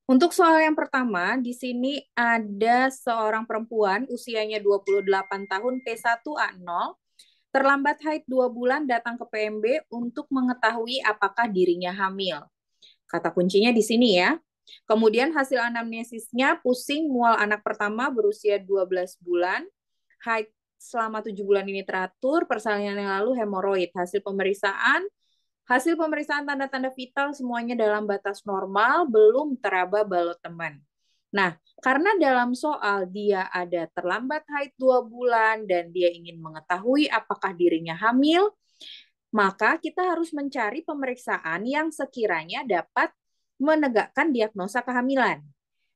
Untuk soal yang pertama, di sini ada seorang perempuan usianya 28 tahun P1A0, terlambat haid 2 bulan datang ke PMB untuk mengetahui apakah dirinya hamil. Kata kuncinya di sini ya. Kemudian hasil anamnesisnya pusing mual anak pertama berusia 12 bulan, haid selama 7 bulan ini teratur, persalinan yang lalu hemoroid. Hasil pemeriksaan tanda-tanda vital semuanya dalam batas normal, belum teraba balot teman. Nah, karena dalam soal dia ada terlambat haid 2 bulan dan dia ingin mengetahui apakah dirinya hamil, maka kita harus mencari pemeriksaan yang sekiranya dapat menegakkan diagnosa kehamilan.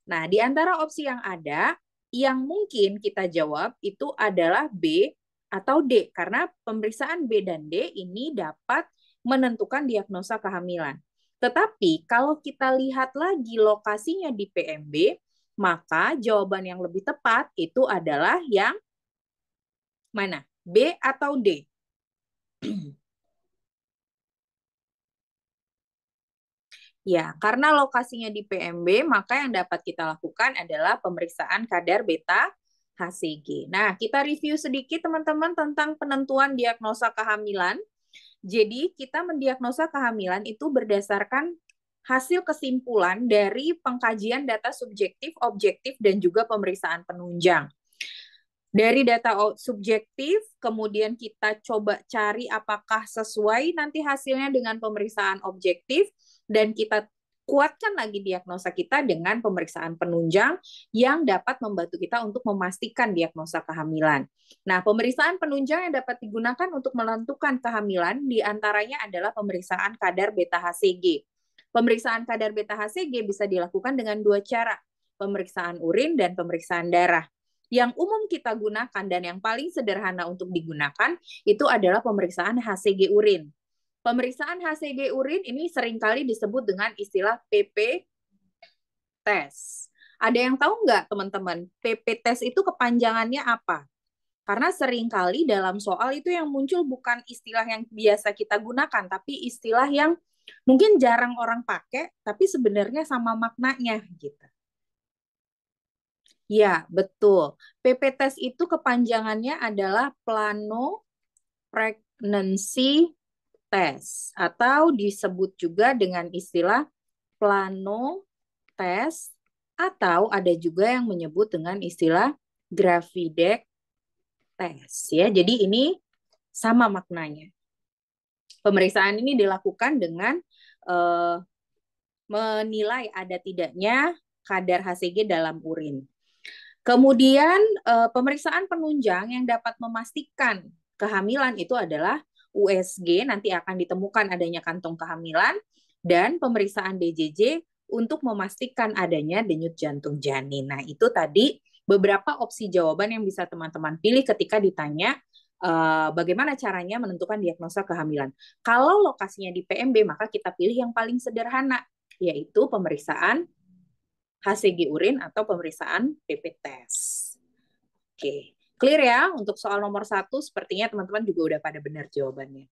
Nah, di antara opsi yang ada, yang mungkin kita jawab itu adalah B atau D, karena pemeriksaan B dan D ini dapat menentukan diagnosa kehamilan. Tetapi kalau kita lihat lagi lokasinya di PMB, maka jawaban yang lebih tepat itu adalah yang mana? B atau D? Ya, karena lokasinya di PMB, maka yang dapat kita lakukan adalah pemeriksaan kadar beta HCG. Nah, kita review sedikit teman-teman tentang penentuan diagnosa kehamilan. Jadi, kita mendiagnosa kehamilan itu berdasarkan hasil kesimpulan dari pengkajian data subjektif, objektif, dan juga pemeriksaan penunjang. Dari data subjektif, kemudian kita coba cari apakah sesuai nanti hasilnya dengan pemeriksaan objektif, dan kita kuatkan lagi diagnosa kita dengan pemeriksaan penunjang yang dapat membantu kita untuk memastikan diagnosa kehamilan. Nah, pemeriksaan penunjang yang dapat digunakan untuk menentukan kehamilan diantaranya adalah pemeriksaan kadar beta HCG. Pemeriksaan kadar beta HCG bisa dilakukan dengan dua cara, pemeriksaan urin dan pemeriksaan darah. Yang umum kita gunakan dan yang paling sederhana untuk digunakan itu adalah pemeriksaan HCG urin. Pemeriksaan HCG urin ini seringkali disebut dengan istilah PP test. Ada yang tahu nggak teman-teman, PP test itu kepanjangannya apa? Karena seringkali dalam soal itu yang muncul bukan istilah yang biasa kita gunakan, tapi istilah yang mungkin jarang orang pakai, tapi sebenarnya sama maknanya gitu. Ya, betul. PP test itu kepanjangannya adalah Plano Pregnancy Test atau disebut juga dengan istilah plano test atau ada juga yang menyebut dengan istilah Gravidec test ya. Jadi ini sama maknanya. Pemeriksaan ini dilakukan dengan eh, menilai ada tidaknya kadar HCG dalam urin. Kemudian pemeriksaan penunjang yang dapat memastikan kehamilan itu adalah USG, nanti akan ditemukan adanya kantong kehamilan, dan pemeriksaan BJJ untuk memastikan adanya denyut jantung janin. Nah, itu tadi beberapa opsi jawaban yang bisa teman-teman pilih ketika ditanya bagaimana caranya menentukan diagnosa kehamilan. Kalau lokasinya di PMB, maka kita pilih yang paling sederhana, yaitu pemeriksaan HCG urin atau pemeriksaan PP test. Oke, clear ya untuk soal nomor satu. Sepertinya teman-teman juga udah pada benar jawabannya.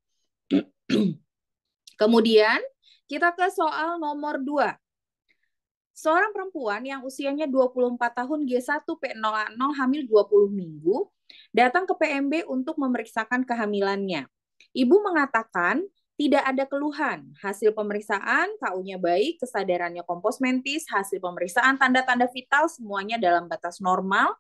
Kemudian kita ke soal nomor 2. Seorang perempuan yang usianya 24 tahun G1P0A0 hamil 20 minggu datang ke PMB untuk memeriksakan kehamilannya. Ibu mengatakan tidak ada keluhan. Hasil pemeriksaan KU-nya baik, kesadarannya kompos mentis, hasil pemeriksaan tanda-tanda vital semuanya dalam batas normal.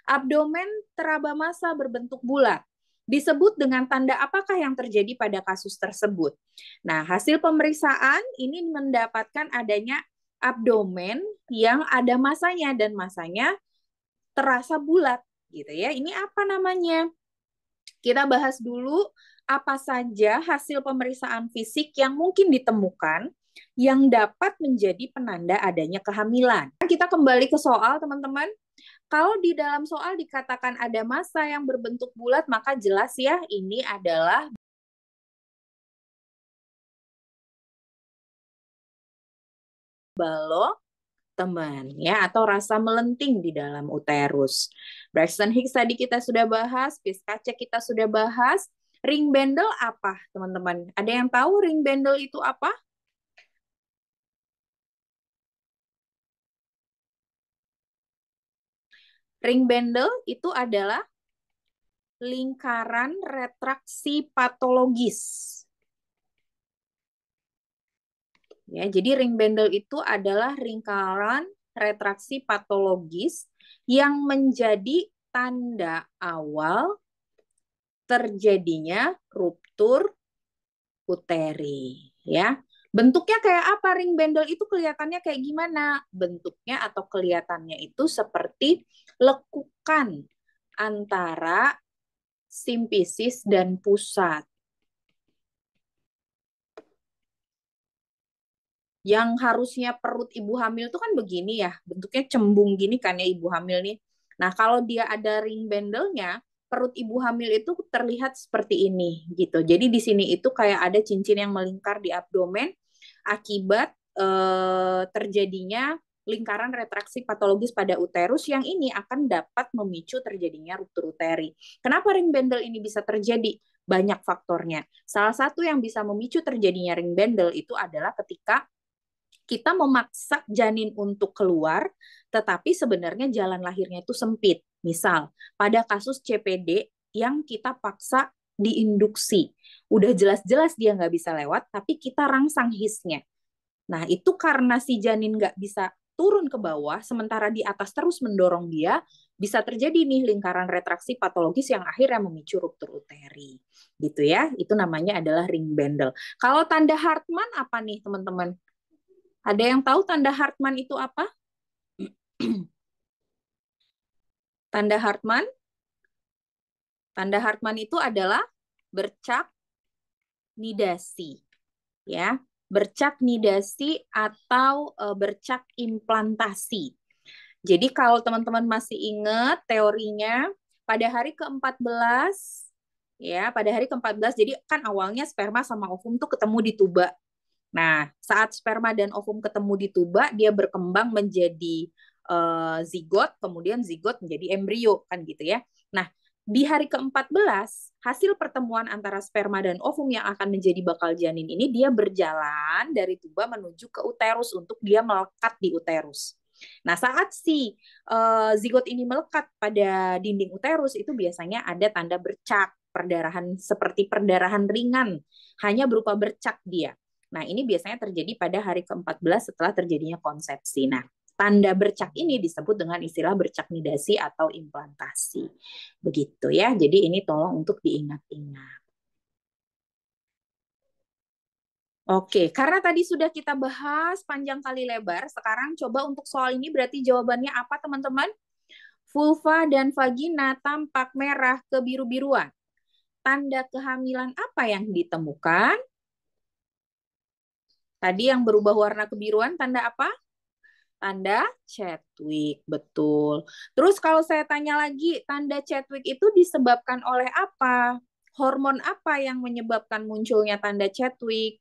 Abdomen teraba massa berbentuk bulat. Disebut dengan tanda apakah yang terjadi pada kasus tersebut. Nah, hasil pemeriksaan ini mendapatkan adanya abdomen yang ada masanya dan masanya terasa bulat gitu ya. Ini apa namanya? Kita bahas dulu apa saja hasil pemeriksaan fisik yang mungkin ditemukan yang dapat menjadi penanda adanya kehamilan. Kita kembali ke soal, teman-teman. Kalau di dalam soal dikatakan ada massa yang berbentuk bulat, maka jelas ya ini adalah balok teman ya atau rasa melenting di dalam uterus. Braxton Hicks tadi kita sudah bahas, Piscacek kita sudah bahas. Ring bendel apa, teman-teman? Ada yang tahu ring bendel itu apa? Ring bundle itu adalah lingkaran retraksi patologis. Ya, jadi ring bundle itu adalah lingkaran retraksi patologis yang menjadi tanda awal terjadinya ruptur uteri, ya. Bentuknya kayak apa ring bundle itu kelihatannya kayak gimana? Bentuknya atau kelihatannya itu seperti lekukan antara simpisis dan pusat. Yang harusnya perut ibu hamil itu kan begini ya, bentuknya cembung gini kan ya ibu hamil nih. Nah, kalau dia ada ring bundle-nya, perut ibu hamil itu terlihat seperti ini gitu. Jadi di sini itu kayak ada cincin yang melingkar di abdomen akibat terjadinya lingkaran retraksi patologis pada uterus yang ini akan dapat memicu terjadinya ruptur uteri. Kenapa ring bundle ini bisa terjadi? Banyak faktornya. Salah satu yang bisa memicu terjadinya ring bundle itu adalah ketika kita memaksa janin untuk keluar, tetapi sebenarnya jalan lahirnya itu sempit. Misal, pada kasus CPD yang kita paksa diinduksi. Udah jelas-jelas dia nggak bisa lewat, tapi kita rangsang hisnya. Nah, itu karena si janin nggak bisa turun ke bawah, sementara di atas terus mendorong dia, bisa terjadi nih lingkaran retraksi patologis yang akhirnya memicu ruptur uteri. Gitu ya, itu namanya adalah ring bundle. Kalau tanda Hartman apa nih teman-teman? Ada yang tahu tanda Hartman itu apa? Tanda Hartman? Tanda Hartman itu adalah bercak nidasi, ya. Bercak nidasi atau bercak implantasi. Jadi kalau teman-teman masih ingat teorinya, pada hari ke-14, ya, pada hari ke-14, jadi kan awalnya sperma sama ovum tuh ketemu di tuba. Nah, saat sperma dan ovum ketemu di tuba, dia berkembang menjadi zigot, kemudian zigot menjadi embrio, kan gitu ya. Nah, di hari ke-14, hasil pertemuan antara sperma dan ovum yang akan menjadi bakal janin ini, dia berjalan dari tuba menuju ke uterus untuk dia melekat di uterus. Nah, saat si zigot ini melekat pada dinding uterus, itu biasanya ada tanda bercak, perdarahan seperti perdarahan ringan, hanya berupa bercak dia. Nah, ini biasanya terjadi pada hari ke-14 setelah terjadinya konsepsi. Nah, tanda bercak ini disebut dengan istilah bercak nidasi atau implantasi. Begitu ya. Jadi ini tolong untuk diingat-ingat. Oke, karena tadi sudah kita bahas panjang kali lebar, sekarang coba untuk soal ini berarti jawabannya apa teman-teman? Vulva dan vagina tampak merah kebiru-biruan. Tanda kehamilan apa yang ditemukan? Tadi yang berubah warna kebiruan tanda apa? Tanda Chadwick, betul. Terus kalau saya tanya lagi, tanda Chadwick itu disebabkan oleh apa? Hormon apa yang menyebabkan munculnya tanda Chadwick?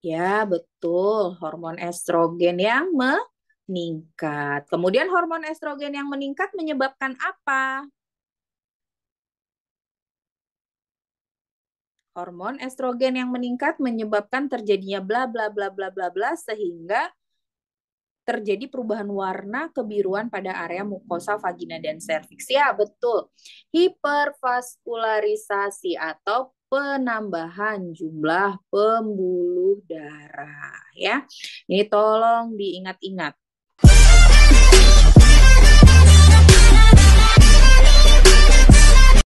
Ya, betul. Hormon estrogen yang meningkat. Kemudian hormon estrogen yang meningkat menyebabkan apa? Hormon estrogen yang meningkat menyebabkan terjadinya bla bla bla bla bla bla sehingga terjadi perubahan warna kebiruan pada area mukosa vagina dan serviks. Ya, betul. Hipervaskularisasi atau penambahan jumlah pembuluh darah ya. Ini tolong diingat-ingat.